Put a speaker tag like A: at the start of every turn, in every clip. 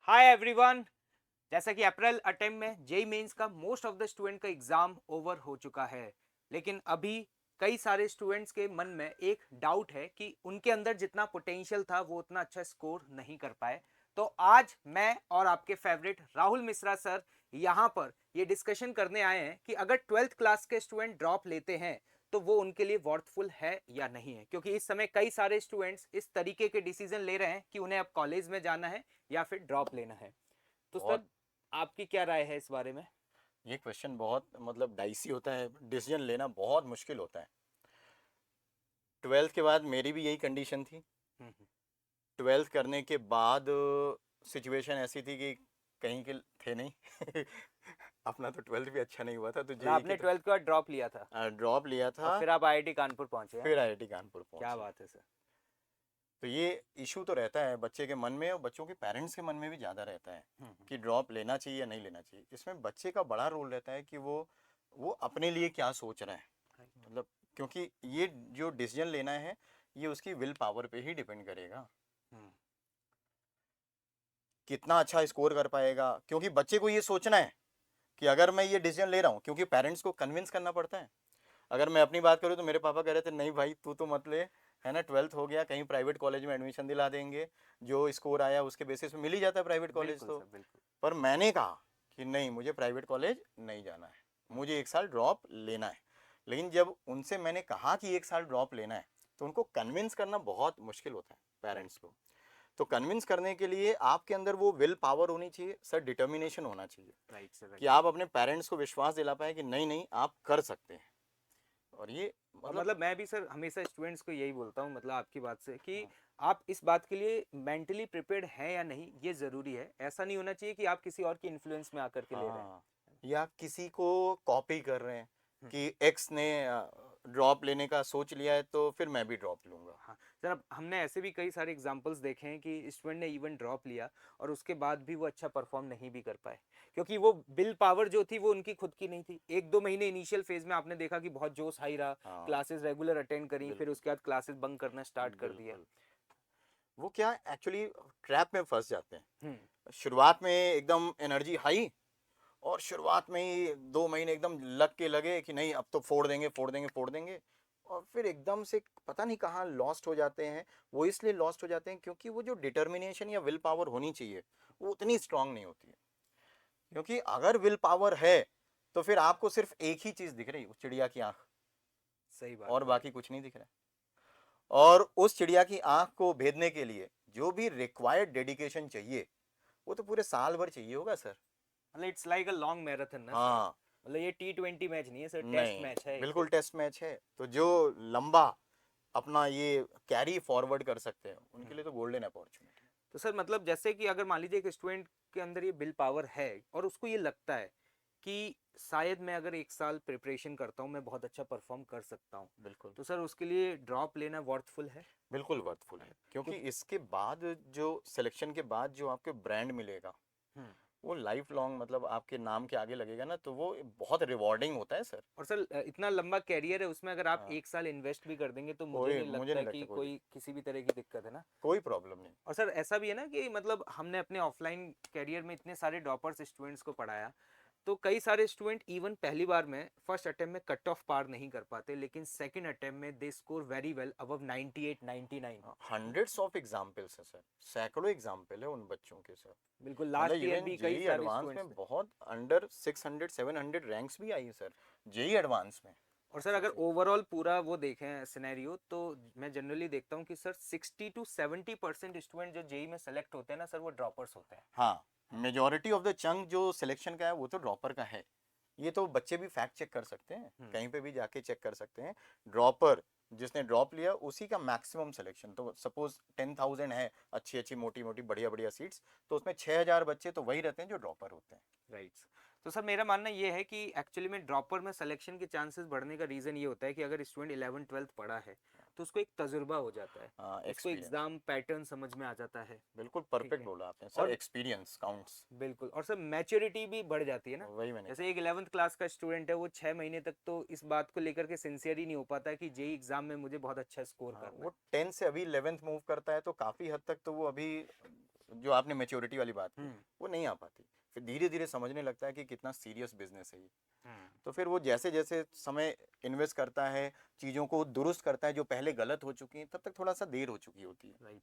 A: Hi everyone. जैसा कि अप्रैल attempt में जेई मेंस का मोस्ट ऑफ द स्टूडेंट का एग्जाम ओवर हो चुका है, लेकिन अभी कई सारे स्टूडेंट्स के मन में एक डाउट है कि उनके अंदर जितना पोटेंशियल था वो उतना अच्छा स्कोर नहीं कर पाए। तो आज मैं और आपके फेवरेट राहुल मिश्रा सर यहाँ पर ये डिस्कशन करने आए हैं कि अगर ट्वेल्थ क्लास के स्टूडेंट ड्रॉप लेते हैं तो वो उनके लिए वर्थफुल है या नहीं है, क्योंकि इस समय कई सारे स्टूडेंट्स इस तरीके के डिसीजन ले रहे हैं कि उन्हें अब कॉलेज में जाना है या फिर ड्रॉप लेना है। तो सर,
B: बहुत
A: आपकी क्या राय है इस बारे में?
B: ये क्वेश्चन बहुत डाइसी होता है। डिसीजन लेना बहुत मुश्किल होता है। ट्वेल्थ के बाद मेरी भी यही कंडीशन थी।
A: हम्म।
B: ट्वेल्थ करने के बाद सिचुएशन ऐसी थी कि कहीं के थे नहीं। अपना तो ट्वेल्थ भी अच्छा नहीं हुआ था, तो
A: और
B: जेई की
A: आपने
B: तो
A: ट्वेल्थ के बाद ड्रॉप लिया था
B: ड्रॉप लिया
A: और
B: था।
A: फिर आप आईआईटी कानपुर पहुंचे हैं?
B: फिर आईआईटी कानपुर
A: क्या
B: पहुंचे।
A: बात है सर।
B: तो ये इशू तो रहता है बच्चे के मन में, और बच्चों के पेरेंट्स के मन में भी ज़्यादा रहता है
A: हम्म।
B: कि ड्रॉप लेना चाहिए या नहीं लेना चाहिए। इसमें बच्चे का बड़ा रोल रहता है कि वो अपने लिए क्या सोच रहा है।
A: राइट।
B: क्योंकि ये जो डिसीजन लेना है, ये उसकी विल पावर पे ही डिपेंड करेगा,
A: हम्म।
B: कितना अच्छा स्कोर कर पाएगा। क्योंकि बच्चे को ये सोचना है कि अगर मैं ये डिसीजन ले रहा हूँ, क्योंकि पेरेंट्स को कन्विंस करना पड़ता है। अगर मैं अपनी बात करूँ तो मेरे पापा कह रहे थे नहीं भाई तू तो मत ले, है ना, ट्वेल्थ हो गया, कहीं प्राइवेट कॉलेज में एडमिशन दिला देंगे, जो स्कोर आया उसके बेसिस पे मिल ही जाता है प्राइवेट कॉलेज
A: बिल्कुल
B: तो।
A: सर, बिल्कुल।
B: पर मैंने कहा कि नहीं, मुझे प्राइवेट कॉलेज नहीं जाना है,
A: हम्म।
B: मुझे एक साल ड्रॉप लेना है। लेकिन जब उनसे मैंने कहा कि एक साल ड्रॉप लेना है, तो उनको कन्विंस करना बहुत मुश्किल होता है पेरेंट्स
A: राइट।
B: को। तो कन्विंस करने के लिए आपके अंदर वो विल पावर होनी चाहिए सर, डिटर्मिनेशन होना चाहिए
A: राइट सर,
B: कि
A: राइट।
B: आप अपने पेरेंट्स को विश्वास दिला पाए कि नहीं नहीं आप कर सकते हैं। और ये
A: और
B: मतलब
A: मैं भी सर हमेशा स्टूडेंट्स को यही बोलता हूँ, आपकी बात से कि आप इस बात के लिए मेंटली प्रिपेयर्ड हैं या नहीं, ये ज़रूरी है। ऐसा नहीं होना चाहिए कि आप किसी और के इन्फ्लुएंस में आकर के ले रहे हैं।
B: हाँ, या किसी को कॉपी कर रहे हैं
A: हम्म।
B: कि एक्स ने ड्रॉप लेने का सोच लिया है तो फिर मैं भी ड्रॉप लूंगा।
A: हाँ सर, अब हमने ऐसे भी कई सारे एग्जांपल्स देखे हैं कि स्टूडेंट ने इवन ड्रॉप लिया और उसके बाद भी वो अच्छा परफॉर्म नहीं भी कर पाए, क्योंकि वो बिल पावर जो थी वो उनकी खुद की नहीं थी। एक दो महीने इनिशियल फेज में आपने देखा कि बहुत जोश हाई रहा,
B: हाँ,
A: क्लासेस रेगुलर अटेंड करी, फिर
B: बिल्कुल
A: उसके बाद क्लासेस बंक करना स्टार्ट कर दिया।
B: बिल्कुल। वो क्या एक्चुअली ट्रैप में फंस जाते
A: हम्म।
B: हैं। शुरुआत में एकदम एनर्जी हाई, और शुरुआत में ही 2 महीने एकदम लग के लगे कि नहीं अब तो फोड़ देंगे फोड़ देंगे फोड़ देंगे, और फिर एकदम से पता नहीं कहाँ लॉस्ट हो जाते हैं। वो इसलिए लॉस्ट हो जाते हैं क्योंकि वो जो डिटर्मिनेशन या विल पावर होनी चाहिए वो उतनी स्ट्रांग नहीं होती है। क्योंकि अगर विल पावर है तो फिर आपको सिर्फ एक ही चीज दिख रही है, उस चिड़िया की आंख,
A: सही बात
B: और
A: बोली।
B: बाकी कुछ नहीं दिख रहा है। और उस चिड़िया की आंख को भेदने के लिए जो भी रिक्वायर्ड डेडिकेशन चाहिए, वो तो पूरे साल भर चाहिए होगा sir.
A: It's like a long marathon ना सर।
B: हाँ,
A: ये T20 मैच नहीं है सर, टेस्ट
B: नहीं,
A: मैच है एक।
B: बिल्कुल टेस्ट मैच है। तो जो लंबा अपना ये कैरी फॉरवर्ड कर सकते हैं उनके
A: हम्म।
B: लिए तो गोल्डन अपॉर्चुनिटी।
A: तो सर जैसे कि अगर मान लीजिए एक स्टूडेंट के अंदर ये बिल पावर है और उसको ये लगता है कि शायद मैं अगर एक साल प्रिपरेशन करता हूँ मैं बहुत अच्छा परफॉर्म कर सकता हूँ,
B: बिल्कुल
A: तो सर उसके लिए ड्रॉप लेना वर्थफुल है?
B: बिल्कुल वर्थफुल है, क्योंकि
A: क्योंकि
B: इसके बाद जो सिलेक्शन के बाद जो आपके ब्रांड मिलेगा
A: हम्म।
B: वो लाइफ लॉन्ग, आपके नाम के आगे लगेगा ना, तो वो बहुत रिवॉर्डिंग होता है सर।
A: और सर इतना लंबा कैरियर है, उसमें अगर आप
B: हाँ,
A: एक साल इन्वेस्ट भी कर देंगे तो मुझे
B: कोई
A: नहीं
B: मुझे
A: लगता
B: नहीं
A: है
B: लगता
A: कि
B: कोई
A: कोई किसी भी तरह की दिक्कत है ना।
B: कोई प्रॉब्लम नहीं।
A: और सर ऐसा भी है ना कि हमने अपने ऑफलाइन कैरियर में इतने सारे ड्रॉपर्स स्टूडेंट्स को पढ़ाया, तो कई सारे स्टूडेंट इवन पहली बार में फर्स्ट अटेम्प्ट में कट ऑफ पार नहीं कर पाते, लेकिन सेकंड अटेम्प्ट में they score very well above 98 99।
B: Hundreds of examples है सर, सैकड़ों एग्जाम्पल है उन बच्चों के सर।
A: बिल्कुल, लास्ट ईयर
B: इवन
A: भी कई
B: जेई
A: सारे
B: एडवांस
A: स्टूडेंट्स
B: में
A: थे।
B: बहुत अंडर 600 700 रैंक्स भी आई है सर, जेई एडवांस में।
A: और
B: आप
A: सर अगर
B: सोचिए।
A: ओवरऑल पूरा वो देखें सिनेरियो, तो मैं जनरली देखता हूँ कि सर 60 to 70% स्टूडेंट जो जेई में सेलेक्ट होते हैं ना सर, वो ड्रॉपर्स होते हैं।
B: हाँ, मेजोरिटी ऑफ द चंक जो सिलेक्शन का है वो तो ड्रॉपर का है। ये तो बच्चे भी फैक्ट चेक कर सकते हैं,
A: हम्म।
B: कहीं पे भी जाके चेक कर सकते हैं। ड्रॉपर जिसने ड्रॉप लिया उसी का मैक्सिमम सिलेक्शन, तो सपोज 10,000 है, अच्छी अच्छी मोटी मोटी बढ़िया बढ़िया सीट्स, तो उसमें 6,000 बच्चे तो वही रहते हैं जो ड्रॉपर होते हैं।
A: राइट। तो सर मेरा मानना ये है कि एक्चुअली में ड्रॉपर में सिलेक्शन के चांसेस बढ़ने का रीज़न ये होता है कि अगर स्टूडेंट 11 12 पढ़ा है तो उसको एक तजुर्बा हो जाता है,
B: हाँ,
A: उसको
B: एक्सपीरियंस।
A: एग्ज़ाम पैटर्न समझ में आ जाता है।
B: बिल्कुल
A: ठीक
B: परफेक्ट
A: है।
B: बोला आपने सर,
A: और
B: एक्सपीरियंस काउंट्स।
A: बिल्कुल, और सर मैच्योरिटी भी बढ़ जाती है ना।
B: वही मैंने
A: जैसे
B: कहा।
A: एक 11th क्लास का स्टूडेंट है, वो 6 महीने तक तो इस बात को लेकर के सिंसियर ही नहीं हो पाता है कि जेई एग्जाम में मुझे बहुत अच्छा स्कोर
B: हाँ,
A: करना
B: वो
A: है।
B: 10 से अभी 11th मूव करता है तो काफी हद तक तो वो अभी जो आपने मैच्योरिटी वाली बात की वो नहीं आ पाती। फिर धीरे धीरे समझने लगता है कि कितना सीरियस बिजनेस है ये। तो फिर वो जैसे जैसे समय इन्वेस्ट करता है, चीज़ों को दुरुस्त करता है जो पहले गलत हो चुकी हैं, तब तक थोड़ा सा देर हो चुकी होती है।
A: राइट।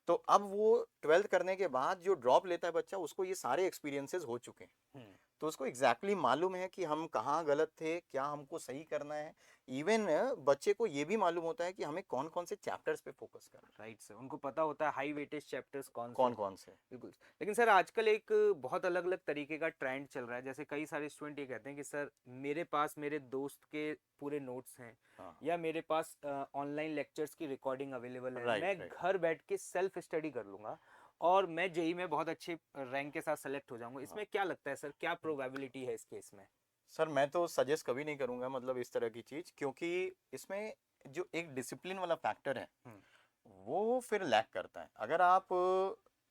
B: तो अब वो 12th करने के बाद जो ड्रॉप लेता है बच्चा, उसको ये सारे एक्सपीरियंसेस हो चुके हैं। तो उसको एग्जैक्टली मालूम है कि हम कहाँ गलत थे, क्या हमको सही करना है। इवन बच्चे को ये भी मालूम होता है कि हमें कौन कौन से चैप्टर्स पे फोकस करना है,
A: राइट सर, उनको पता होता है हाई वेटेज चैप्टर्स कौन से
B: कौन
A: हैं।
B: कौन से।
A: बिल्कुल। लेकिन सर आजकल एक बहुत अलग अलग तरीके का ट्रेंड चल रहा है, जैसे कई सारे स्टूडेंट ये कहते हैं कि सर मेरे पास मेरे दोस्त के पूरे नोट्स हैं,
B: हाँ,
A: या मेरे पास ऑनलाइन लेक्चर्स की रिकॉर्डिंग अवेलेबल है,
B: राइट
A: मैं
B: राइट।
A: घर बैठ के सेल्फ स्टडी कर लूंगा और मैं जेई में बहुत अच्छे रैंक के साथ सेलेक्ट हो जाऊंगा।
B: हाँ
A: इसमें क्या लगता है सर, क्या प्रोबेबिलिटी है इस केस में?
B: सर, मैं तो सजेस्ट कभी नहीं करूंगा मतलब इस तरह की चीज़, क्योंकि इसमें जो एक डिसिप्लिन वाला फैक्टर है
A: हम्म।
B: वो फिर लैक करता है। अगर आप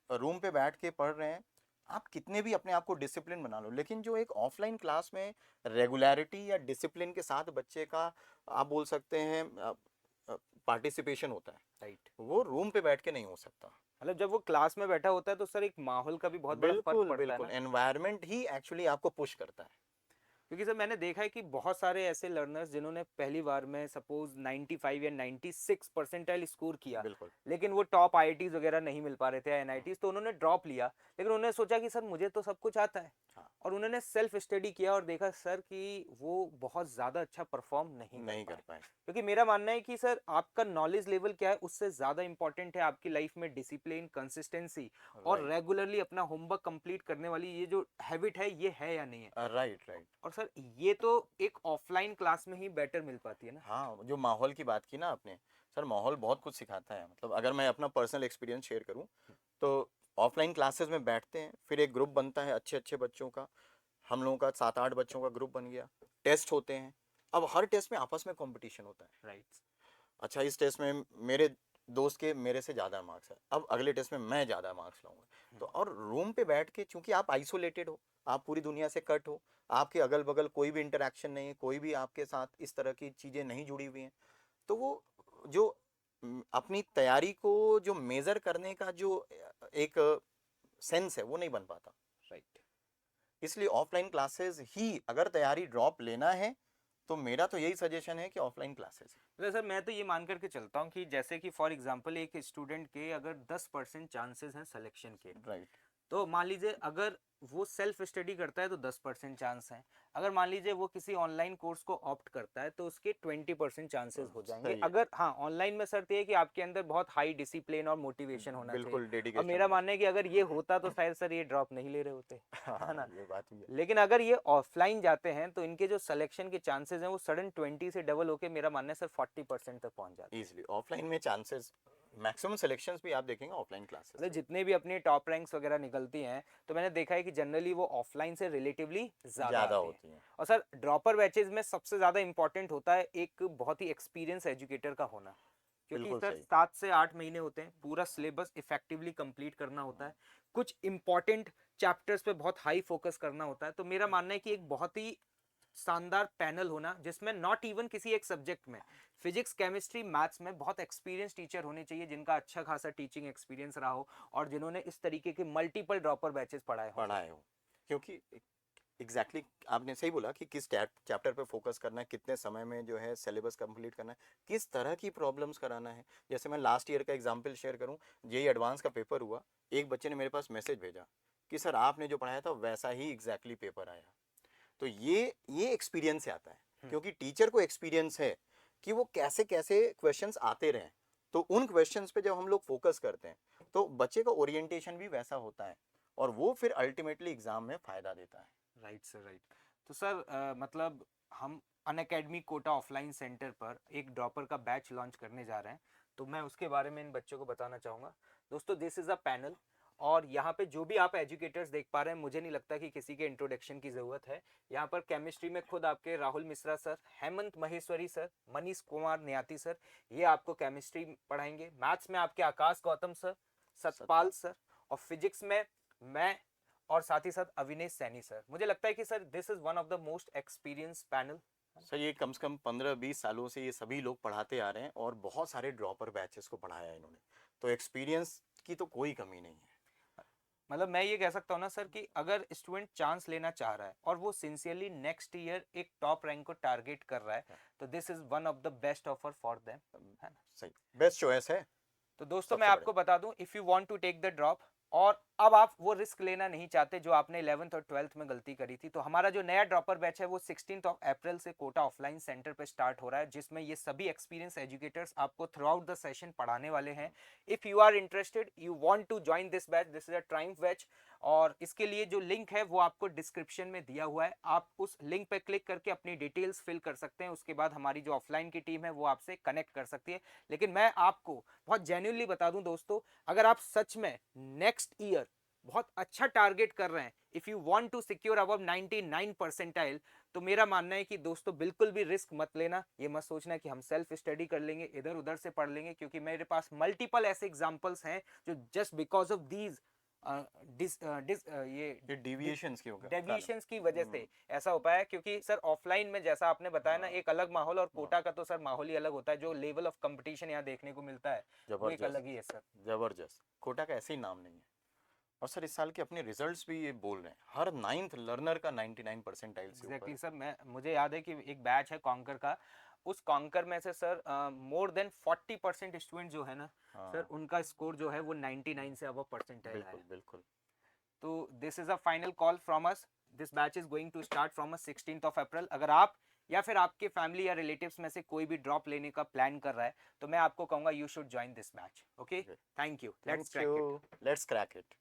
B: रूम पे बैठ के पढ़ रहे हैं, आप कितने भी अपने आप को डिसिप्लिन बना लो, लेकिन जो एक ऑफलाइन क्लास में रेगुलरिटी या डिसिप्लिन के साथ बच्चे का, आप बोल सकते हैं, पार्टिसिपेशन होता है,
A: राइट।
B: वो रूम पे बैठ के नहीं हो सकता।
A: मतलब जब वो क्लास में बैठा होता है तो सर एक माहौल का भी बहुत बड़ा फर्क
B: बिल्कुल
A: पड़ता है
B: बिल्कुल,
A: ना।
B: एनवायरनमेंट ही एक्चुअली आपको पुश करता है।
A: क्योंकि सर मैंने देखा है कि बहुत सारे ऐसे लर्नर्स जिन्होंने पहली बार में सपोज 95 या 96 परसेंटाइल स्कोर किया,
B: बिल्कुल।
A: लेकिन वो टॉप आईआईटीज वगैरह नहीं मिल पा रहे थे, एनआईटीज, तो उन्होंने ड्रॉप लिया। लेकिन उन्होंने सोचा कि सर मुझे तो सब कुछ आता है,
B: हाँ,
A: और उन्होंने सेल्फ स्टडी किया और देखा सर कि वो बहुत ज़्यादा अच्छा परफॉर्म नहीं कर
B: नहीं
A: पाए।
B: कर पाए।
A: क्योंकि मेरा मानना है कि सर आपका नॉलेज लेवल क्या है उससे ज़्यादा इंपॉर्टेंट है आपकी लाइफ में डिसिप्लिन, कंसिस्टेंसी और
B: राइट
A: रेगुलरली अपना होमवर्क कंप्लीट करने वाली ये जो हैबिट है, ये है या नहीं है।
B: Right right.
A: और सर ये तो एक ऑफलाइन क्लास में ही बेटर मिल पाती है ना।
B: हाँ, जो माहौल की बात की ना आपने, सर माहौल बहुत कुछ सिखाता है। मतलब अगर मैं अपना पर्सनल एक्सपीरियंस शेयर करूँ, तो ऑफलाइन क्लासेस में बैठते हैं, फिर एक ग्रुप बनता है अच्छे अच्छे बच्चों का। हम लोगों का 7-8 बच्चों का ग्रुप बन गया। टेस्ट होते हैं। अब हर टेस्ट में आपस में कंपटीशन होता है।
A: राइट।
B: अच्छा, इस टेस्ट में मेरे दोस्त के मेरे से ज़्यादा मार्क्स है, अब अगले टेस्ट में मैं ज़्यादा मार्क्स लाऊंगा। तो और रूम पे बैठ के, चूंकि आप आइसोलेटेड हो, आप पूरी दुनिया से कट हो, आपके अगल बगल कोई भी इंटरेक्शन नहीं है, कोई भी आपके साथ इस तरह की चीज़ें नहीं जुड़ी हुई हैं, तो वो जो अपनी तैयारी को जो मेज़र करने का जो एक सेंस है वो नहीं बन पाता।
A: राइट।
B: इसलिए ऑफलाइन क्लासेस ही, अगर तैयारी ड्रॉप लेना है तो मेरा तो यही सजेशन है कि ऑफलाइन क्लासेस।
A: तो सर मैं तो ये मान करके चलता हूँ कि जैसे कि फॉर एग्जांपल एक स्टूडेंट के अगर 10% चांसेस हैं सिलेक्शन के,
B: राइट।
A: तो मान लीजिए अगर वो सेल्फ स्टडी करता है तो 10% चांस है। अगर मान लीजिए वो किसी ऑनलाइन कोर्स को ऑप्ट करता है तो उसके 20% चांसेस हो जाएंगे।
B: सही है।
A: अगर हाँ, ऑनलाइन में शर्त ये है कि आपके अंदर बहुत हाई डिसिप्लिन और मोटिवेशन होना चाहिए।
B: बिल्कुल
A: और
B: डेडिकेशन
A: मेरा
B: होना
A: मानना है कि अगर ये होता तो शायद सर ये ड्रॉप नहीं ले रहे होते
B: चाहिए।
A: है
B: हाँ,
A: ना।
B: ये बात भी है।
A: लेकिन अगर ये ऑफलाइन जाते हैं तो इनके जो सिलेक्शन के चांसेस हैं वो सडन 20 से डबल होके मेरा मानना है सर 40% तक पहुंच जाते हैं।
B: इजीली ऑफलाइन में चांसेस, मैक्सिमम सिलेक्शंस भी आप देखेंगे ऑफलाइन क्लासेस
A: मतलब
B: से।
A: जितने भी अपनी टॉप रैंक्स वगैरह निकलती हैं तो मैंने देखा है कि जनरली वो ऑफलाइन से रिलेटिवली ज़्यादा
B: ज़्यादा
A: आती हैं।
B: होती हैं।
A: और सर ड्रॉपर बैचेज में सबसे ज़्यादा इंपॉर्टेंट होता है एक बहुत ही एक्सपीरियंस एजुकेटर का होना। क्योंकि
B: बिल्कुल
A: सर
B: सही।
A: 7 से 8 महीने होते हैं, पूरा सिलेबस इफेक्टिवली कंप्लीट करना होता है, कुछ इंपॉर्टेंट चैप्टर्स पे बहुत हाई फोकस करना होता है। तो मेरा मानना है कि एक बहुत ही शानदार पैनल होना जिसमें नॉट इवन किसी एक सब्जेक्ट में, फिजिक्स, केमिस्ट्री, मैथ्स में बहुत एक्सपीरियंस टीचर होने चाहिए जिनका अच्छा खासा टीचिंग एक्सपीरियंस रहा हो और जिन्होंने इस तरीके के मल्टीपल ड्रॉपर बैचेस पढ़ाए हों सर।
B: पढ़ाए हो, क्योंकि एग्जैक्टली आपने सही बोला कि किस चैप्टर पे फोकस करना है, कितने समय में जो है सिलेबस कंप्लीट करना है, किस तरह की प्रॉब्लम्स कराना है। जैसे मैं लास्ट ईयर का एग्जांपल शेयर करूं, जेई एडवांस का पेपर हुआ, एक बच्चे ने मेरे पास मैसेज भेजा कि सर आपने जो पढ़ाया था वैसा ही एग्जैक्टली पेपर आया। तो ये एक्सपीरियंस से आता है, क्योंकि टीचर को एक्सपीरियंस है कि वो कैसे कैसे क्वेश्चंस आते रहे। तो उन क्वेश्चंस पे जब हम लोग फोकस करते हैं तो बच्चे का ओरिएंटेशन भी वैसा होता है, और वो फिर अल्टीमेटली एग्जाम में फायदा देता है।
A: Right sir, right. तो सर मतलब हम अनअकैडमी कोटा ऑफलाइन सेंटर पर एक ड्रॉपर का बैच लॉन्च करने जा रहे हैं, तो मैं उसके बारे में इन बच्चों को बताना चाहूँगा। दोस्तों, दिस इज़ अ पैनल, और यहाँ पे जो भी आप एजुकेटर्स देख पा रहे हैं, मुझे नहीं लगता कि किसी के इंट्रोडक्शन की ज़रूरत है। यहाँ पर केमिस्ट्री में खुद आपके Rahul Mishra sir, Hemant Maheshwari sir, Manish Kumar Niyati sir, ये आपको केमिस्ट्री पढ़ाएंगे। मैथ्स में आपके आकाश गौतम सर, सतपाल
B: सत्ता।
A: सर, और फिजिक्स में मैं, और साथ ही साथ अविनेश सैनी सर। मुझे लगता है कि sir this is one of the most experience panel.
B: Sir ये कम से कम 15-20 सालों से ये सभी लोग पढ़ाते आ रहे हैं, और बहुत सारे ड्रॉपर बैचेस को पढ़ाया है इन्होंने। तो एक्सपीरियंस की तो कोई कमी नहीं है।
A: मतलब मैं ये कह सकता हूँ ना सर कि अगर स्टूडेंट चांस लेना चाह रहा है और वो सिंसियरली नेक्स्ट ईयर एक टॉप रैंक को टारगेट कर रहा है, तो this is one of the best offer for them, है ना।
B: सही, बेस्ट चॉइस है,
A: तो दोस्तों मैं
B: सबसे
A: आपको
B: बढ़िया।
A: बता दूं, if you want to take the drop और अब आप वो रिस्क लेना नहीं चाहते जो आपने 11th और 12th में गलती करी थी, तो हमारा जो नया ड्रॉपर बैच है वो 16 अप्रैल से कोटा ऑफलाइन सेंटर पे स्टार्ट हो रहा है, जिसमें ये सभी एक्सपीरियंस एजुकेटर्स आपको थ्रू आउट द सेशन पढ़ाने वाले हैं। If you are interested, you want to join this batch, this is a triumph batch, और इसके लिए जो लिंक है वो आपको डिस्क्रिप्शन में दिया हुआ है। आप उस लिंक पे क्लिक करके अपनी डिटेल्स फिल कर सकते हैं, उसके बाद हमारी जो ऑफलाइन की टीम है वो आपसे कनेक्ट कर सकती है। लेकिन मैं आपको बहुत जेन्युइनली बता दूं दोस्तों, अगर आप सच में नेक्स्ट ईयर बहुत अच्छा टारगेट कर रहे हैं, if you want to secure above 99 percentile, तो मेरा मानना है कि दोस्तों बिल्कुल भी रिस्क मत लेना। ये मत सोचना कि हम सेल्फ स्टडी कर लेंगे, इधर उधर से पढ़ लेंगे, क्योंकि मेरे पास मल्टीपल ऐसे एग्जांपल्स हैं जो जस्ट बिकॉज ऑफ दीज
B: ये डेविएशंस क्यों कारण?
A: डेविएशंस की वजह से ऐसा हो पाया। क्योंकि सर ऑफलाइन में जैसा आपने बताया ना,
B: हाँ,
A: एक अलग माहौल, और
B: हाँ,
A: कोटा का तो सर माहौल ही अलग होता है। जो लेवल ऑफ कंपटीशन यहाँ देखने को मिलता है वो एक
B: जबरदस्त,
A: अलग ही है सर।
B: जबरदस्त। कोटा का ऐसे ही नाम नहीं है। और सर इस साल के अपने रिजल्ट्स भी ये बोल रहे हैं, हर 9th लर्नर का 99 परसेंटाइल से ऊपर
A: एग्जैक्टली
B: है।
A: सर, मैं मुझे याद है कि एक बैच है कॉन्कर का, उस कॉन्कर में से सर मोर देन 40% स्टूडेंट जो है ना सर,
B: हाँ,
A: उनका स्कोर जो है वो 99 से अब परसेंटाइल आया
B: बिल्कुल
A: है।
B: बिल्कुल।
A: तो this is a final call from us, this batch is going to start from 16 April. अगर आप या फिर आपके फैमिली या रिलेटिव्स में से कोई भी ड्रॉप लेने का प्लान कर रहा है, तो मैं आपको कहूंगा you should join this batch. Okay, thank you, let's
B: thank you,
A: crack it.
B: Let's crack it.